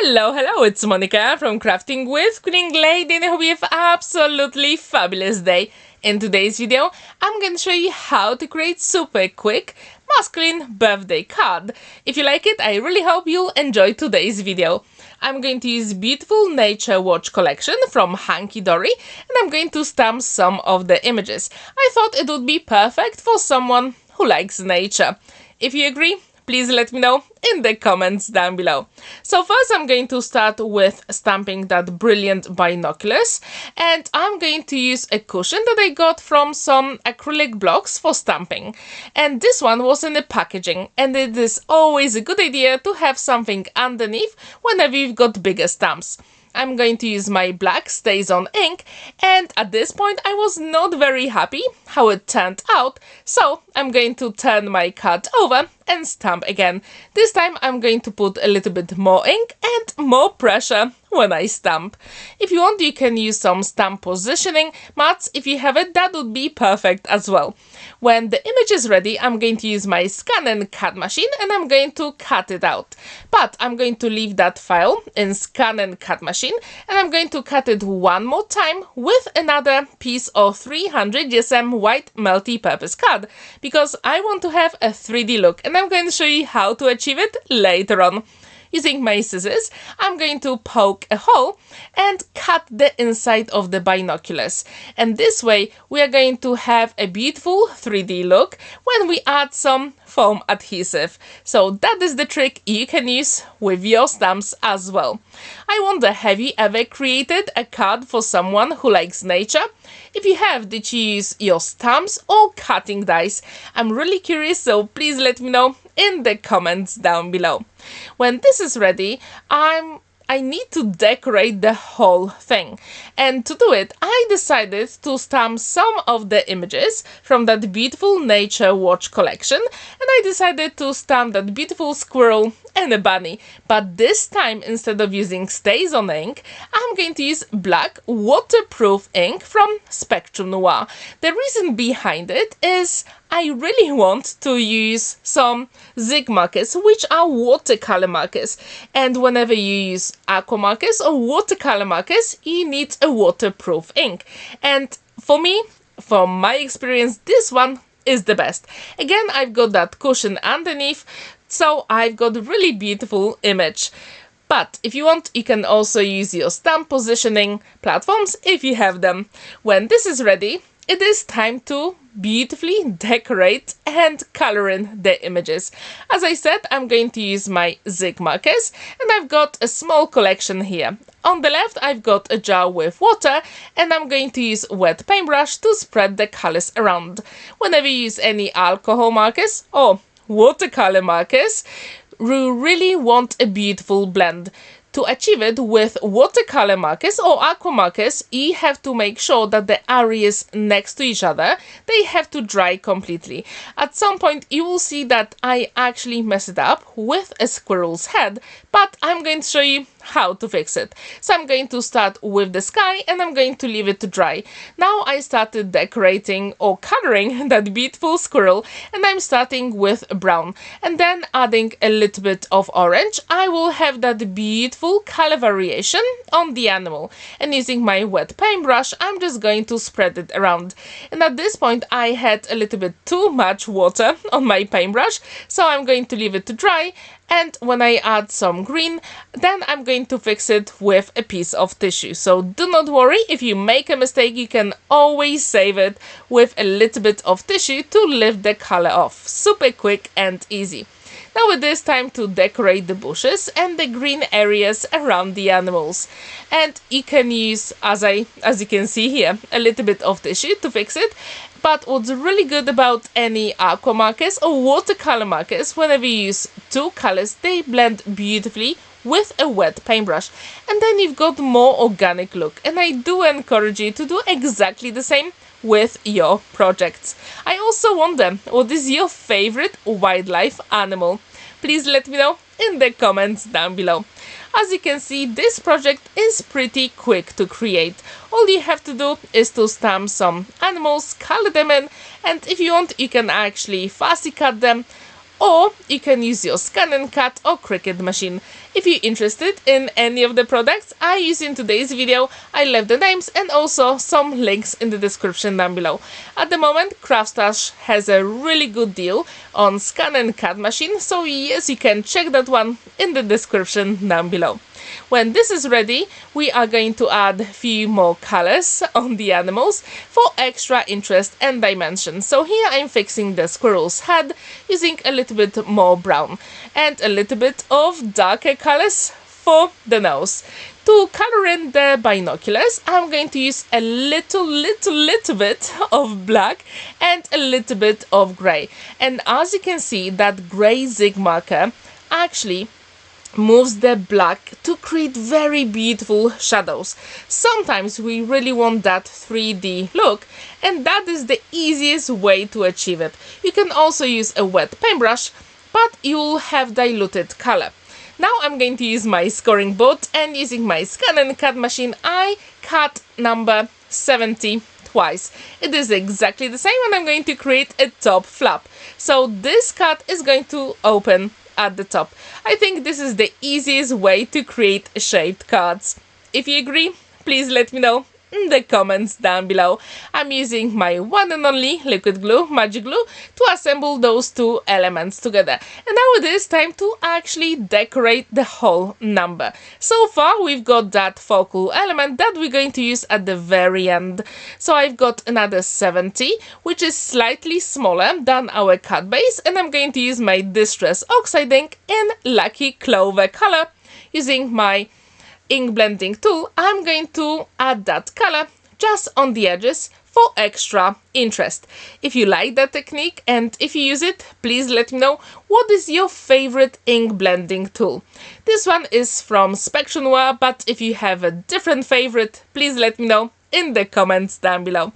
Hello, it's Monica from Crafting with Quilling. And I hope you have an absolutely fabulous day. In today's video, I'm going to show you how to create super quick masculine birthday card. If you like it, I really hope you'll enjoy today's video. I'm going to use beautiful nature watch collection from Hunkydory, and I'm going to stamp some of the images. I thought it would be perfect for someone who likes nature. If you agree, please let me know in the comments down below. So first I'm going to start with stamping that brilliant Binoculars, and I'm going to use a cushion that I got from some acrylic blocks for stamping. And this one was in the packaging, and it is always a good idea to have something underneath whenever you've got bigger stamps. I'm going to use my black Stays On ink, and at this point I was not very happy how it turned out, so I'm going to turn my card over and stamp again. This time I'm going to put a little bit more ink and more pressure when I stamp. If you want, you can use some stamp positioning mats. If you have it, that would be perfect as well. When the image is ready, I'm going to use my ScanNCut machine and I'm going to cut it out. But I'm going to leave that file in ScanNCut machine and I'm going to cut it one more time with another piece of 300 GSM white multi-purpose card, because I want to have a 3D look, and I'm going to show you how to achieve it later on. Using my scissors, I'm going to poke a hole and cut the inside of the Binoculars. And this way, we are going to have a beautiful 3D look when we add some foam adhesive. So that is the trick you can use with your stamps as well. I wonder, have you ever created a card for someone who likes nature? If you have, did you use your stamps or cutting dies? I'm really curious, so please let me know in the comments down below. When this is ready, I need to decorate the whole thing. And to do it, I decided to stamp some of the images from that beautiful nature watch collection, and I decided to stamp that beautiful squirrel and a bunny. But this time, instead of using Stays On ink, I'm going to use black waterproof ink from Spectrum Noir. The reason behind it is I really want to use some zig markers, which are watercolor markers. And whenever you use aqua markers or watercolor markers, you need a waterproof ink. And for me, from my experience, this one is the best. Again, I've got that cushion underneath, so I've got a really beautiful image. But if you want, you can also use your stamp positioning platforms if you have them. When this is ready, it is time to beautifully decorate and color in the images. As I said, I'm going to use my zig markers, and I've got a small collection here. On the left, I've got a jar with water, and I'm going to use wet paintbrush to spread the colors around. Whenever you use any alcohol markers or watercolor markers, you really want a beautiful blend. To achieve it with watercolor markers or aqua markers, you have to make sure that the areas next to each other, they have to dry completely. At some point, you will see that I actually messed it up with a squirrel's head, but I'm going to show you how to fix it. So I'm going to start with the sky and I'm going to leave it to dry. Now I started decorating or coloring that beautiful squirrel, and I'm starting with brown and then adding a little bit of orange. I will have that beautiful color variation on the animal, and using my wet paintbrush, I'm just going to spread it around. And at this point, I had a little bit too much water on my paintbrush, so I'm going to leave it to dry. And when I add some green, then I'm going to fix it with a piece of tissue. So do not worry, if you make a mistake, you can always save it with a little bit of tissue to lift the color off. Super quick and easy. Now it is time to decorate the bushes and the green areas around the animals. And you can use, as you can see here, a little bit of tissue to fix it. But what's really good about any aqua markers or watercolor markers, whenever you use two colors, they blend beautifully with a wet paintbrush. And then you've got more organic look. And I do encourage you to do exactly the same with your projects. I also wonder, what is your favorite wildlife animal? Please let me know in the comments down below. As you can see, this project is pretty quick to create. All you have to do is to stamp some animals, color them in, and if you want, you can actually fussy cut them or you can use your ScanNCut or Cricut machine. If you're interested in any of the products I use in today's video, I left the names and also some links in the description down below. At the moment, Craftstash has a really good deal on ScanNCut machine, so yes, you can check that one in the description down below. When this is ready, we are going to add a few more colors on the animals for extra interest and dimension. So here I'm fixing the squirrel's head using a little bit more brown and a little bit of darker colors for the nose. To color in the binoculars, I'm going to use a little bit of black and a little bit of gray. And as you can see, that gray zig marker actually moves the black to create very beautiful shadows. Sometimes we really want that 3D look, and that is the easiest way to achieve it. You can also use a wet paintbrush, but you'll have diluted color. Now I'm going to use my scoring board, and using my ScanNCut machine, I cut number 70 twice. It is exactly the same, and I'm going to create a top flap. So this cut is going to open at the top. I think this is the easiest way to create shaped cards. If you agree, please let me know in the comments down below. I'm using my one and only liquid glue, magic glue, to assemble those two elements together. And now it is time to actually decorate the whole number. So far we've got that focal element that we're going to use at the very end. So I've got another 70, which is slightly smaller than our cut base, and I'm going to use my Distress Oxide ink in Lucky Clover color. Using my ink blending tool, I'm going to add that color just on the edges for extra interest. If you like that technique and if you use it, please let me know what is your favorite ink blending tool. This one is from Noir, but if you have a different favorite, please let me know in the comments down below.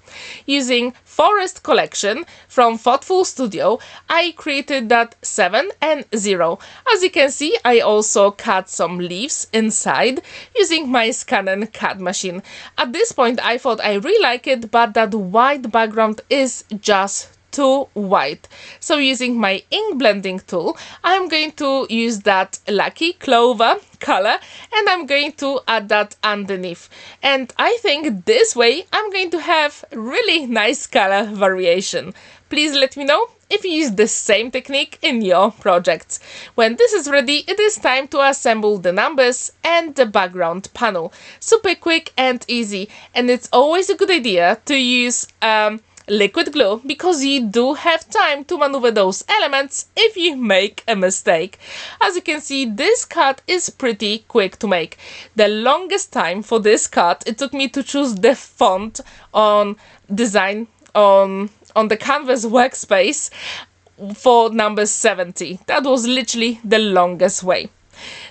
Using Forest Collection from Thoughtful Studio, I created that 7 and 0. As you can see, I also cut some leaves inside using my ScanNCut machine. At this point, I thought I really like it, but that white background is just too white. So using my ink blending tool, I'm going to use that Lucky Clover color and I'm going to add that underneath. And I think this way I'm going to have really nice color variation. Please let me know if you use the same technique in your projects. When this is ready, it is time to assemble the numbers and the background panel. Super quick and easy, and it's always a good idea to use liquid glue, because you do have time to maneuver those elements if you make a mistake. As you can see, this cut is pretty quick to make. The longest time for this cut, it took me to choose the font on design on the canvas workspace for number 70. That was literally the longest way.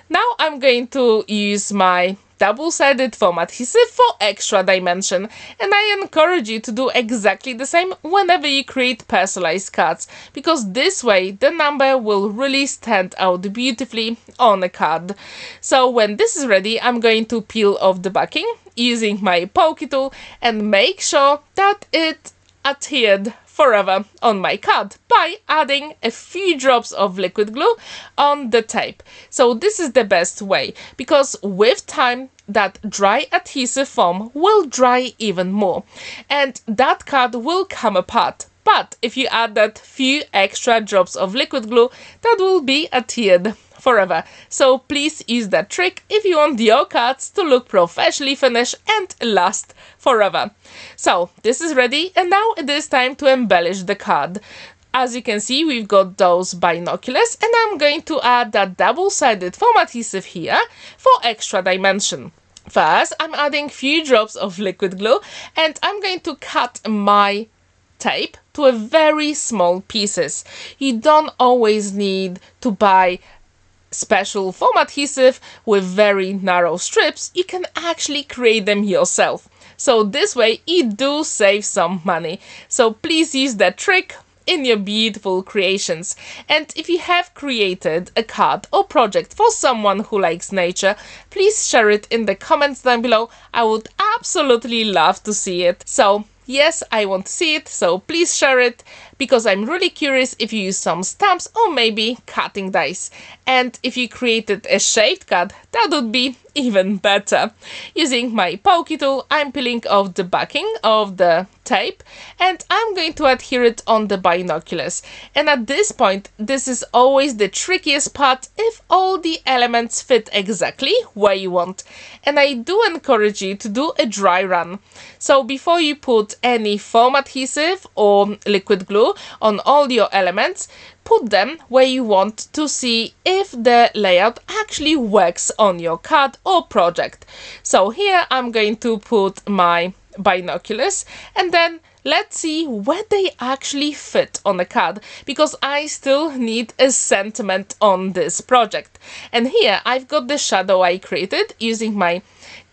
Now I'm going to use my double-sided foam adhesive for extra dimension, and I encourage you to do exactly the same whenever you create personalized cards, because this way the number will really stand out beautifully on a card. So when this is ready, I'm going to peel off the backing using my pokey tool and make sure that it adhered forever on my card by adding a few drops of liquid glue on the tape. So this is the best way, because with time that dry adhesive foam will dry even more and that card will come apart. But if you add that few extra drops of liquid glue, that will be adhered forever. So please use that trick if you want your cards to look professionally finished and last forever. So this is ready, and now it is time to embellish the card. As you can see, we've got those binoculars, and I'm going to add that double-sided foam adhesive here for extra dimension. First, I'm adding few drops of liquid glue, and I'm going to cut my tape to a very small pieces. You don't always need to buy special foam adhesive with very narrow strips. You can actually create them yourself. So this way you do save some money. So please use that trick in your beautiful creations. And if you have created a card or project for someone who likes nature, please share it in the comments down below. I would absolutely love to see it. So yes, I want to see it, so please share it, because I'm really curious if you use some stamps or maybe cutting dies. And if you created a shaved card, that would be even better. Using my pokey tool, I'm peeling off the backing of the tape and I'm going to adhere it on the binoculars. And at this point, this is always the trickiest part if all the elements fit exactly where you want. And I do encourage you to do a dry run. So before you put any foam adhesive or liquid glue on all your elements, put them where you want to see if the layout actually works on your card or project. So here I'm going to put my binoculars and then let's see where they actually fit on the card, because I still need a sentiment on this project. And here I've got the shadow I created using my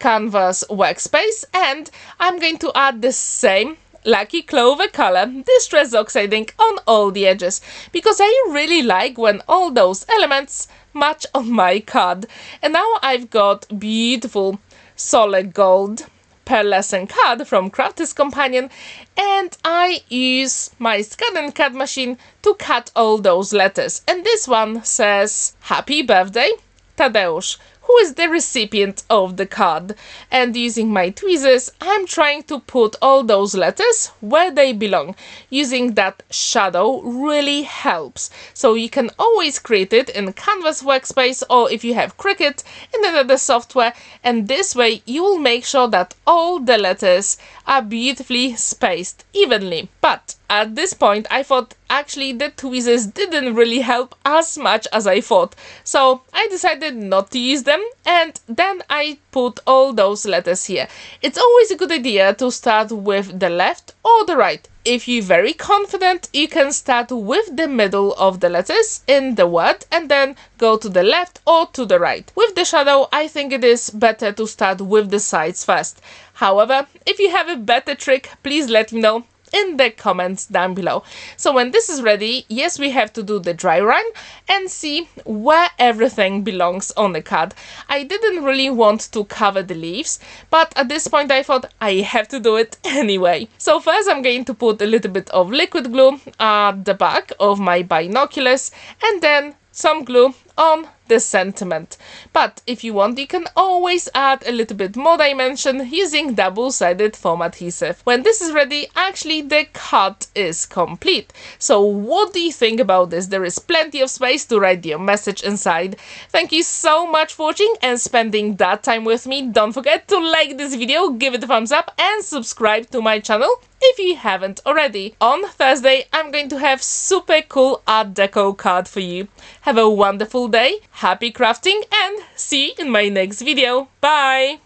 canvas workspace, and I'm going to add the same lucky Clover color, distress oxide ink, on all the edges, because I really like when all those elements match on my card. And now I've got beautiful solid gold pearlescent card from Crafter's Companion, and I use my ScanNCut machine to cut all those letters. And this one says Happy Birthday Tadeusz, who is the recipient of the card. And using my tweezers, I'm trying to put all those letters where they belong. Using that shadow really helps. So you can always create it in Canvas Workspace, or if you have Cricut, in another software. And this way you will make sure that all the letters are beautifully spaced evenly. But at this point, I thought actually the tweezers didn't really help as much as I thought. So I decided not to use them, and then I put all those letters here. It's always a good idea to start with the left or the right. If you're very confident, you can start with the middle of the letters in the word and then go to the left or to the right. With the shadow, I think it is better to start with the sides first. However, if you have a better trick, please let me know in the comments down below. So when this is ready, yes, we have to do the dry run and see where everything belongs on the card. I didn't really want to cover the leaves, but at this point I thought I have to do it anyway. So first I'm going to put a little bit of liquid glue at the back of my binoculars and then some glue on the sentiment. But if you want, you can always add a little bit more dimension using double-sided foam adhesive. When this is ready, actually the cut is complete. So what do you think about this? There is plenty of space to write your message inside. Thank you so much for watching and spending that time with me. Don't forget to like this video, give it a thumbs up and subscribe to my channel if you haven't already. On Thursday, I'm going to have super cool art deco card for you. Have a wonderful day, happy crafting, and see you in my next video. Bye!